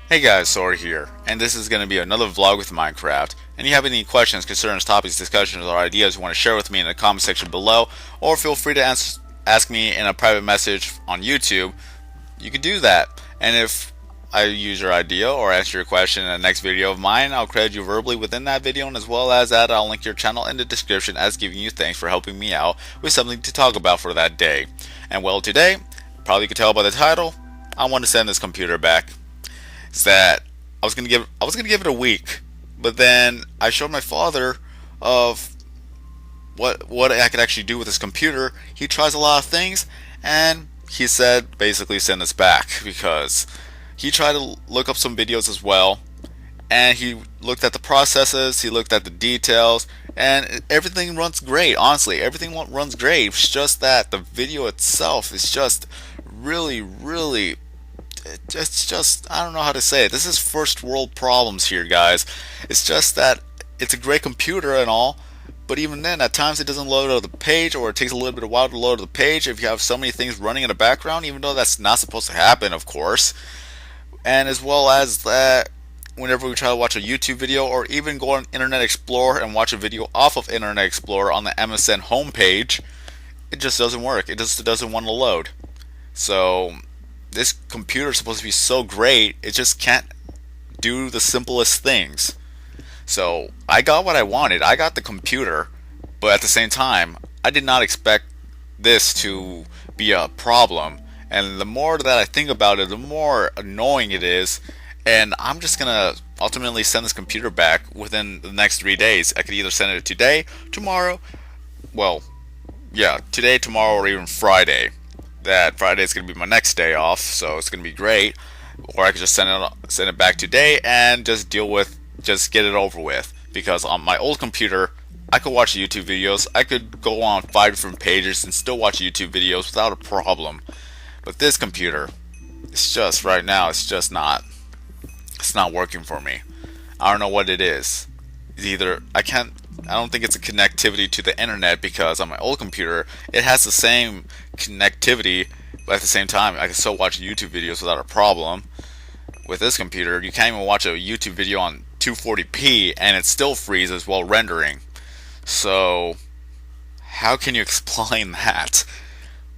Hey guys, Sora here, and this is going to be another vlog with Minecraft. And if you have any questions, concerns, topics, discussions, or ideas you want to share with me in the comment section below, or feel free to ask me in a private message on YouTube, you can do that. And if I use your idea or answer your question in the next video of mine, I'll credit you verbally within that video, and as well as that, I'll link your channel in the description as giving you thanks for helping me out with something to talk about for that day. And well, today, probably you can tell by the title, I want to send this computer back. Is that I was gonna give it a week, but then I showed my father of what I could actually do with this computer. He tries a lot of things, and he said basically send this back because he tried to look up some videos as well, and he looked at the processes, he looked at the details, and everything runs great. Honestly, everything runs great. It's just that the video itself is just really it's just I don't know how to say it. This is first world problems here, guys. It's just that it's a great computer and all, but even then, at times it doesn't load out of the page, or it takes a little bit of while to load the page if you have so many things running in the background, even though that's not supposed to happen, of course. And as well as that, whenever we try to watch a YouTube video or even go on Internet Explorer and watch a video off of Internet Explorer on the MSN homepage, it just doesn't work. It just doesn't want to load. So this computer is supposed to be so great, it just can't do the simplest things. So I got what I wanted. I got the computer, but at the same time, I did not expect this to be a problem. And the more that I think about it, the more annoying it is. And I'm just gonna ultimately send this computer back within the next 3 days. I could either send it today, tomorrow, well, yeah, today, tomorrow, or even Friday. That Friday is going to be my next day off, so it's going to be great. Or I could just send it back today and just get it over with. Because on my old computer, I could watch YouTube videos. I could go on 5 different pages and still watch YouTube videos without a problem. But this computer, it's just right now, it's not working for me. I don't know what it is. Either I don't think it's a connectivity to the internet, because on my old computer it has the same connectivity, but at the same time I can still watch YouTube videos without a problem. With this computer, you can't even watch a YouTube video on 240p and it still freezes while rendering. So how can you explain that?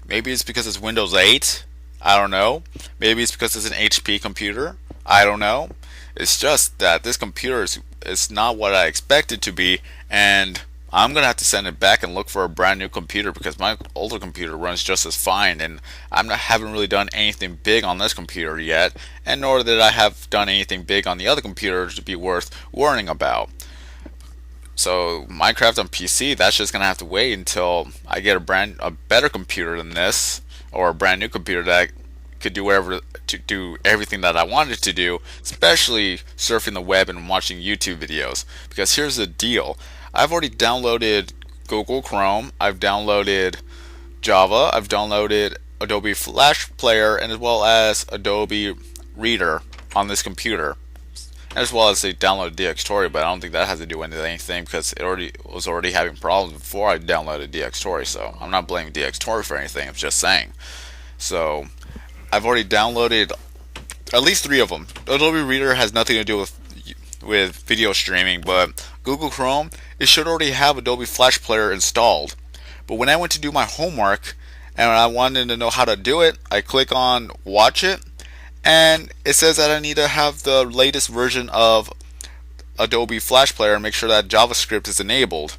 Maybe it's because it's Windows 8. I don't know. Maybe it's because it's an HP computer. I don't know. It's just that this computer is not what I expected to be, and I'm gonna have to send it back and look for a brand new computer, because my older computer runs just as fine, and haven't really done anything big on this computer yet, and nor did I have done anything big on the other computer to be worth worrying about. So Minecraft on PC, that's just gonna have to wait until I get a better computer than this, or a brand new computer that could do whatever to do everything that I wanted to do, especially surfing the web and watching YouTube videos. Because here's the deal: I've already downloaded Google Chrome, I've downloaded Java, I've downloaded Adobe Flash Player, and as well as Adobe Reader on this computer. As well as they downloaded DxTory, but I don't think that has to do with anything, because it was already having problems before I downloaded DxTory. So I'm not blaming DxTory for anything. I'm just saying. So I've already downloaded at least 3 of them. Adobe Reader has nothing to do with video streaming, but Google Chrome, it should already have Adobe Flash Player installed. But when I went to do my homework and I wanted to know how to do it, I click on Watch It, and it says that I need to have the latest version of Adobe Flash Player and make sure that JavaScript is enabled.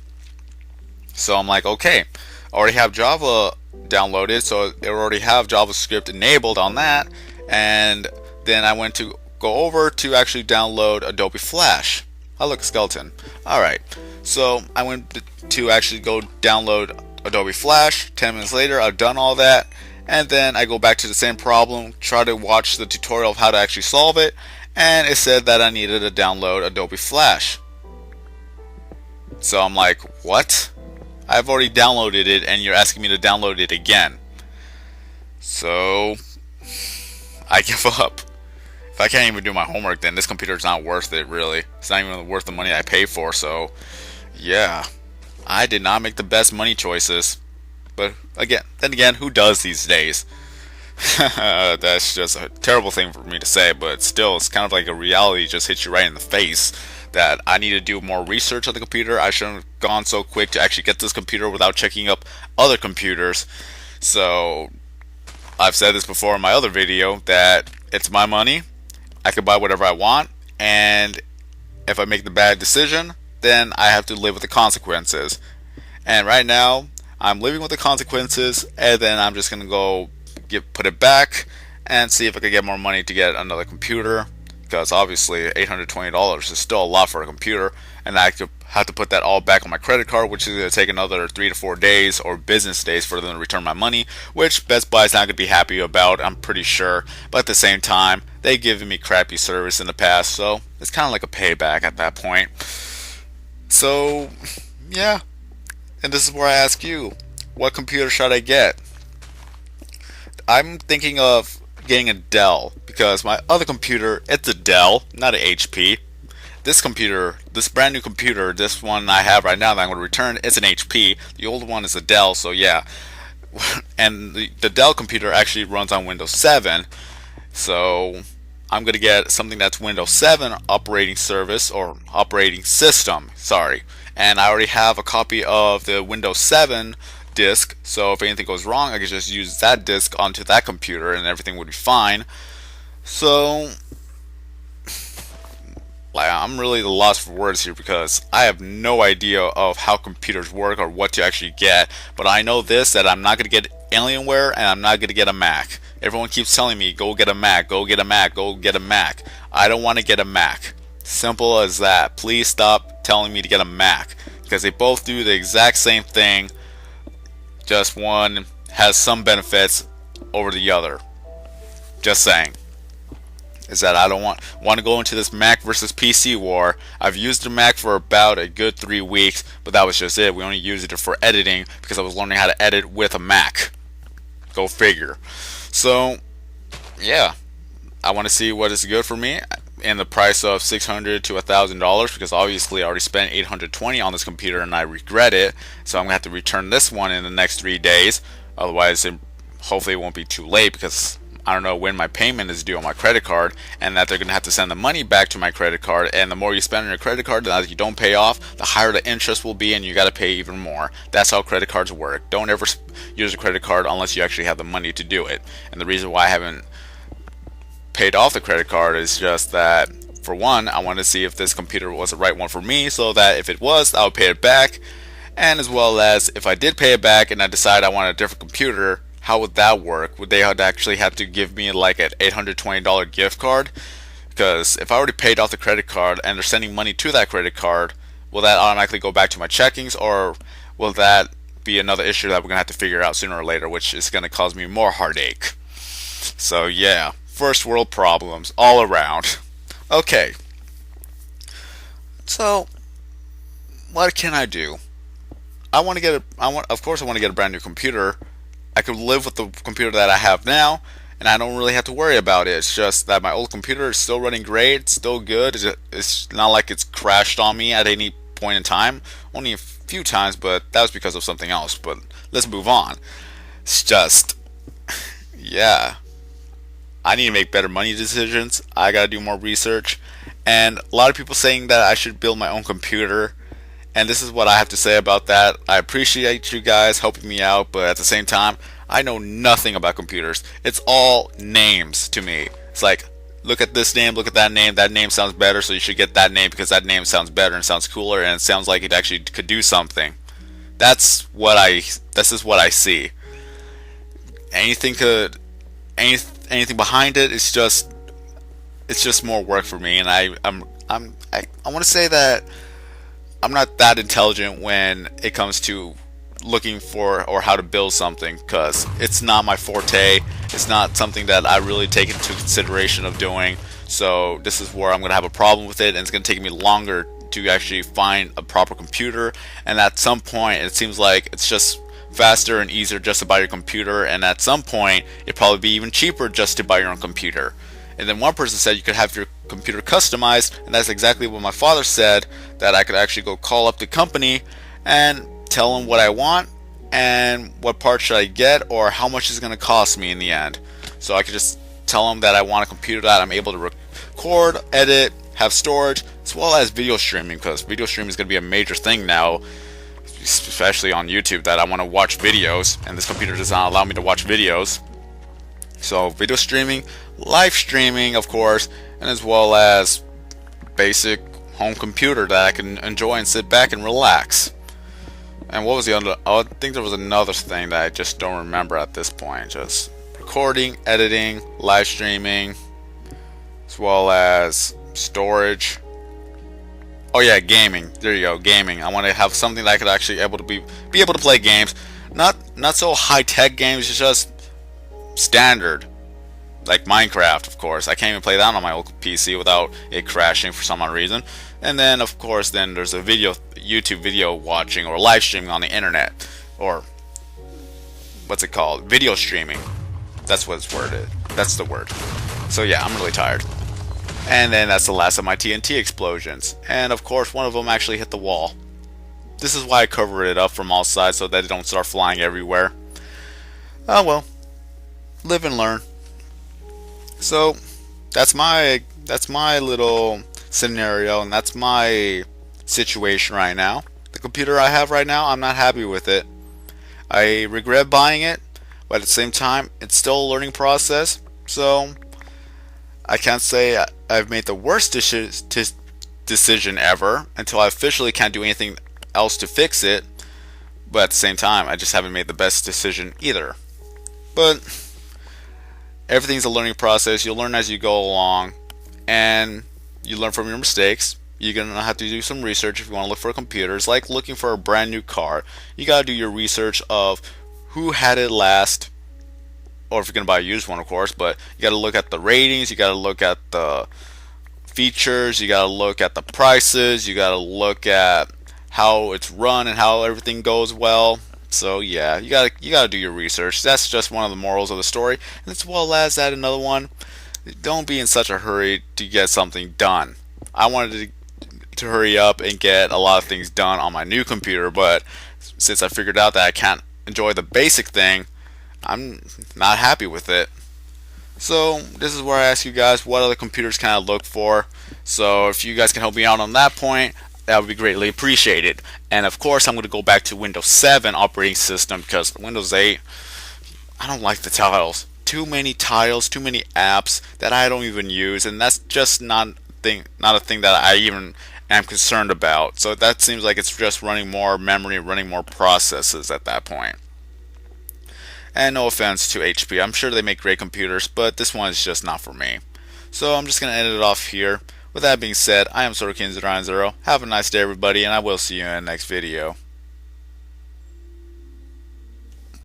So I'm like, okay, I already have Java downloaded, so it already have JavaScript enabled on that. And then I went to go over to actually download Adobe Flash. I look, skeleton. Alright, so I went to actually go download Adobe Flash. 10 minutes later, I've done all that, and then I go back to the same problem, try to watch the tutorial of how to actually solve it, and it said that I needed to download Adobe Flash. So I'm like, what? I've already downloaded it and you're asking me to download it again. So I give up. If I can't even do my homework, then this computer's not worth it, really. It's not even worth the money I pay for. So yeah, I did not make the best money choices. But then again, who does these days? That's just a terrible thing for me to say, but still, it's kind of like a reality just hits you right in the face that I need to do more research on the computer. I shouldn't have gone so quick to actually get this computer without checking up other computers. So, I've said this before in my other video that it's my money. I can buy whatever I want, and if I make the bad decision, then I have to live with the consequences. And right now, I'm living with the consequences, and then I'm just gonna go put it back and see if I can get more money to get another computer. Because obviously, $820 is still a lot for a computer, and I could have to put that all back on my credit card, which is going to take another 3 to 4 days or business days for them to return my money, which Best Buy is not going to be happy about, I'm pretty sure. But at the same time, they've given me crappy service in the past, so it's kind of like a payback at that point. So, yeah. And this is where I ask you, what computer should I get? I'm thinking of getting a Dell because my other computer, it's a Dell, not an HP. This computer, this brand new computer, this one I have right now that I'm going to return, it's an HP. The old one is a Dell, so yeah. And the Dell computer actually runs on Windows 7, so I'm going to get something that's Windows 7 operating service or operating system, sorry. And I already have a copy of the Windows 7 disk, so if anything goes wrong, I can just use that disk onto that computer and everything would be fine. So, like, I'm really lost for words here because I have no idea of how computers work or what to actually get. But I know this, that I'm not going to get Alienware and I'm not going to get a Mac. Everyone keeps telling me, go get a Mac, go get a Mac, go get a Mac. I don't want to get a Mac. Simple as that. Please stop telling me to get a Mac because they both do the exact same thing. Just one has some benefits over the other. Just saying. Is that I don't want to go into this Mac versus PC war. I've used the Mac for about a good 3 weeks, but that was just it. We only used it for editing because I was learning how to edit with a Mac. Go figure. So, yeah. I want to see what is good for me in the price of $600 to $1,000 because obviously I already spent $820 on this computer and I regret it. So I'm going to have to return this one in the next 3 days. Otherwise, hopefully it won't be too late because I don't know when my payment is due on my credit card and that they're going to have to send the money back to my credit card. And the more you spend on your credit card, the you don't pay off, the higher the interest will be and you got to pay even more. That's how credit cards work. Don't ever use a credit card unless you actually have the money to do it. And the reason why I haven't paid off the credit card is just that, for one, I wanted to see if this computer was the right one for me so that if it was, I would pay it back. And as well as if I did pay it back and I decide I want a different computer, how would that work? Would they actually have to give me like an $820 gift card? Because if I already paid off the credit card and they're sending money to that credit card, will that automatically go back to my checkings, or will that be another issue that we're going to have to figure out sooner or later, which is going to cause me more heartache? So yeah, first world problems all around. Okay, so what can I do? Of course I want to get a brand new computer. I could live with the computer that I have now, and I don't really have to worry about it. It's just that my old computer is still running great, it's still good. It's not like it's crashed on me at any point in time. Only a few times, but that was because of something else. But let's move on. It's just, yeah, I need to make better money decisions. I gotta do more research, and a lot of people saying that I should build my own computer. And this is what I have to say about that. I appreciate you guys helping me out, but at the same time, I know nothing about computers. It's all names to me. It's like, look at this name, look at that name sounds better, so you should get that name because that name sounds better and sounds cooler and it sounds like it actually could do something. This is what I see. Anything behind it, it's just more work for me, and I want to say that I'm not that intelligent when it comes to looking for or how to build something, because it's not my forte. It's not something that I really take into consideration of doing. So this is where I'm going to have a problem with it, and it's going to take me longer to actually find a proper computer. And at some point, it seems like it's just faster and easier just to buy your computer, and at some point, it'd probably be even cheaper just to buy your own computer. And then one person said you could have your computer customized, and that's exactly what my father said, that I could actually go call up the company and tell them what I want and what parts should I get or how much it's going to cost me in the end. So I could just tell them that I want a computer that I'm able to record, edit, have storage, as well as video streaming, because video streaming is going to be a major thing now, especially on YouTube, that I want to watch videos, and this computer does not allow me to watch videos. So video streaming, live streaming, of course, and as well as basic home computer that I can enjoy and sit back and relax. And what was the other? I think there was another thing that I just don't remember at this point. Just recording, editing, live streaming, as well as storage. Oh yeah, gaming. There you go, gaming. I want to have something that I could actually be able to play games. Not so high tech games. It's just standard, like Minecraft. Of course, I can't even play that on my old PC without it crashing for some odd reason. And then of course, then there's a YouTube video watching or live streaming on the internet, or what's it called? Video streaming. That's what it's worded. That's the word. So yeah, I'm really tired. And then that's the last of my TNT explosions. And of course, one of them actually hit the wall. This is why I cover it up from all sides so that they don't start flying everywhere. Oh well, live and learn. So that's my little scenario, and that's my situation right now. The computer I have right now, I'm not happy with it. I regret buying it, but at the same time, it's still a learning process. So I can't say I've made the worst decision ever until I officially can't do anything else to fix it. But at the same time, I just haven't made the best decision either. But everything's a learning process. You'll learn as you go along, and you learn from your mistakes. You're going to have to do some research if you want to look for computers. Like looking for a brand new car, you got to do your research of who had it last, or if you're going to buy a used one, of course. But you got to look at the ratings, you got to look at the features, you got to look at the prices, you got to look at how it's run and how everything goes well. So yeah, you gotta do your research. That's just one of the morals of the story. And as well as that, another one, don't be in such a hurry to get something done. I wanted to hurry up and get a lot of things done on my new computer, but since I figured out that I can't enjoy the basic thing, I'm not happy with it. So this is where I ask you guys, what other computers can I look for? So if you guys can help me out on that point, that would be greatly appreciated. And of course, I'm going to go back to Windows 7 operating system, because Windows 8, I don't like the tiles. Too many tiles, too many apps that I don't even use, and that's just not a thing that I even am concerned about. So that seems like it's just running more memory, running more processes at that point. And no offense to HP, I'm sure they make great computers, but this one is just not for me. So I'm just going to end it off here. With that being said, I am Sorokin090. Have a nice day, everybody, and I will see you in the next video.